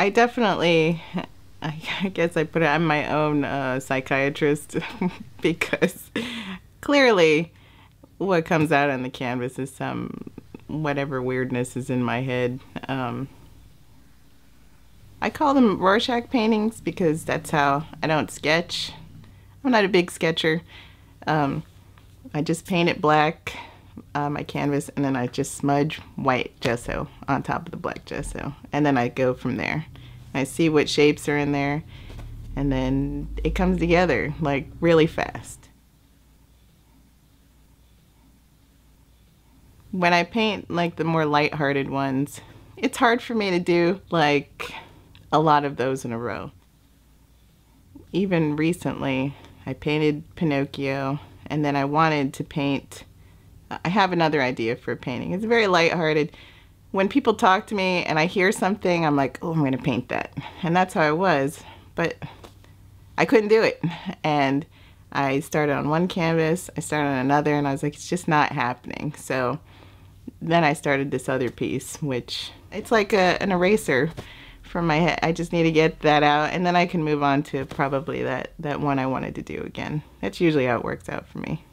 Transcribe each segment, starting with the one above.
I definitely, I guess I put it, I'm my own psychiatrist because clearly what comes out on the canvas is some whatever weirdness is in my head. I call them Rorschach paintings because that's how I don't sketch. I'm not a big sketcher. I just paint it black, my canvas, and then I just smudge white gesso on top of the black gesso. And then I go from there. I see what shapes are in there, and then it comes together like really fast. When I paint like the more lighthearted ones, it's hard for me to do like a lot of those in a row. Even recently, I painted Pinocchio, and then I wanted to paint, I have another idea for a painting. It's very lighthearted. When people talk to me and I hear something, I'm like, oh, I'm gonna paint that. And that's how I was, but I couldn't do it. And I started on one canvas, I started on another, and I was like, it's just not happening. So then I started this other piece, which it's like an eraser from my head. I just need to get that out, and then I can move on to probably that one I wanted to do again. That's usually how it works out for me.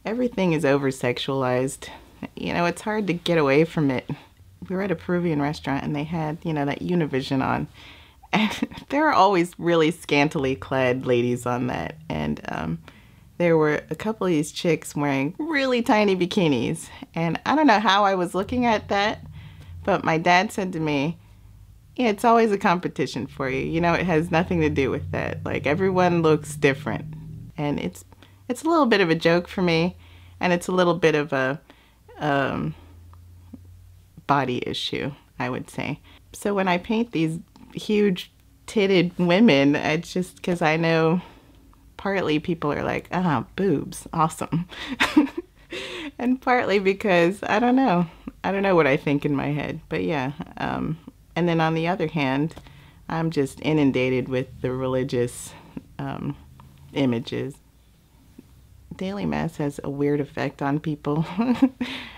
Everything is over-sexualized. You know, it's hard to get away from it. We were at a Peruvian restaurant and they had, you know, that Univision on. And there are always really scantily clad ladies on that. And there were a couple of these chicks wearing really tiny bikinis. And I don't know how I was looking at that, but my dad said to me, yeah, it's always a competition for you. You know, it has nothing to do with that. Like, everyone looks different. And it's a little bit of a joke for me, and it's a little bit of a body issue, I would say. So when I paint these huge titted women, it's just because I know partly people are like, ah, boobs, awesome. And partly because I don't know what I think in my head, but yeah. And then on the other hand, I'm just inundated with the religious images. Daily Mass has a weird effect on people.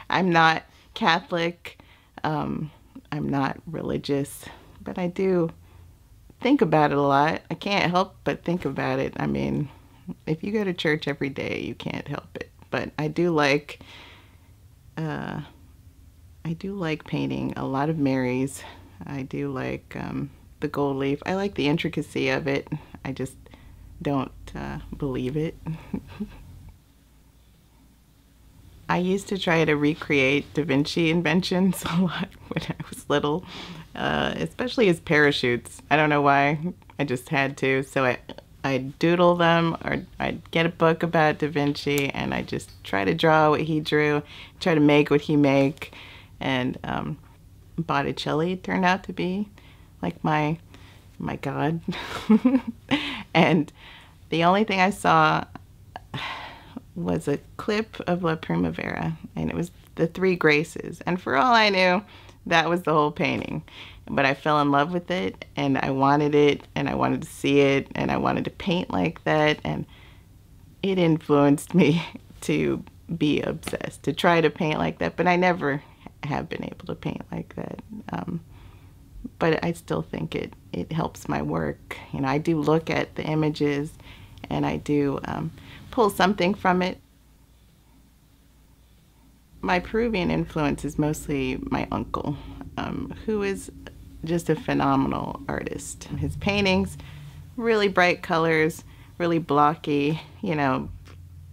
I'm not Catholic, I'm not religious, but I do think about it a lot. I can't help but think about it. I mean, if you go to church every day, you can't help it. But I do like painting a lot of Marys. I do like the gold leaf. I like the intricacy of it. I just don't believe it. I used to try to recreate Da Vinci inventions a lot when I was little, especially his parachutes. I don't know why, I just had to. So I'd doodle them, or I'd get a book about Da Vinci and I just try to draw what he drew, try to make what he make. And Botticelli turned out to be like my god. And the only thing I saw was a clip of La Primavera, and it was the Three Graces, and for all I knew, that was the whole painting. But I fell in love with it, and I wanted it, and I wanted to see it, and I wanted to paint like that, and it influenced me to be obsessed, to try to paint like that, but I never have been able to paint like that. But I still think it helps my work. You know, I do look at the images, and I do pull something from it. My Peruvian influence is mostly my uncle, who is just a phenomenal artist. His paintings, really bright colors, really blocky, you know,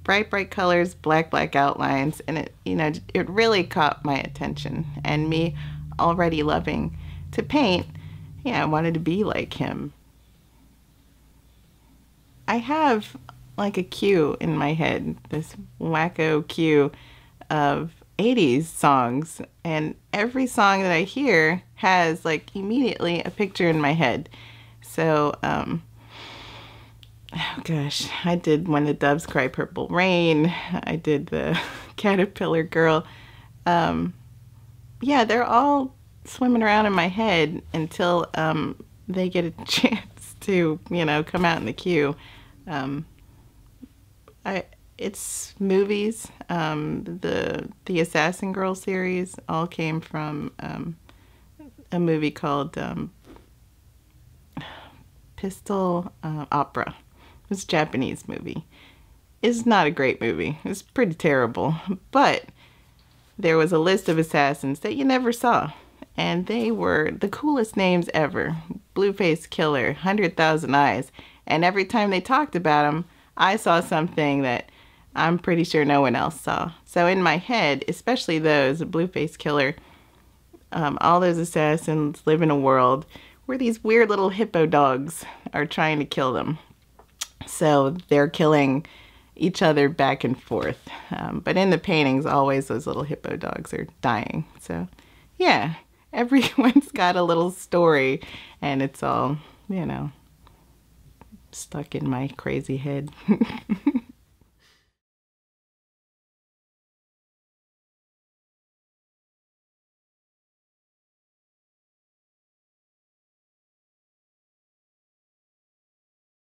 bright colors, black outlines, and it really caught my attention. And me already loving to paint, yeah, I wanted to be like him. I have like a cue in my head, this wacko cue of 80s songs, and every song that I hear has like immediately a picture in my head. So oh gosh, I did When the Doves Cry Purple Rain, I did the Caterpillar Girl. Yeah, they're all swimming around in my head until they get a chance to, you know, come out in the queue. it's movies. The Assassin Girl series all came from a movie called Pistol Opera. It was a Japanese movie. It's not a great movie. It's pretty terrible. But there was a list of assassins that you never saw. And they were the coolest names ever. Blueface Killer, 100,000 Eyes. And every time they talked about them, I saw something that I'm pretty sure no one else saw. So in my head, especially those, Blueface Killer, all those assassins live in a world where these weird little hippo dogs are trying to kill them. So they're killing each other back and forth. But in the paintings, always those little hippo dogs are dying. So yeah, everyone's got a little story, and it's all, you know, stuck in my crazy head.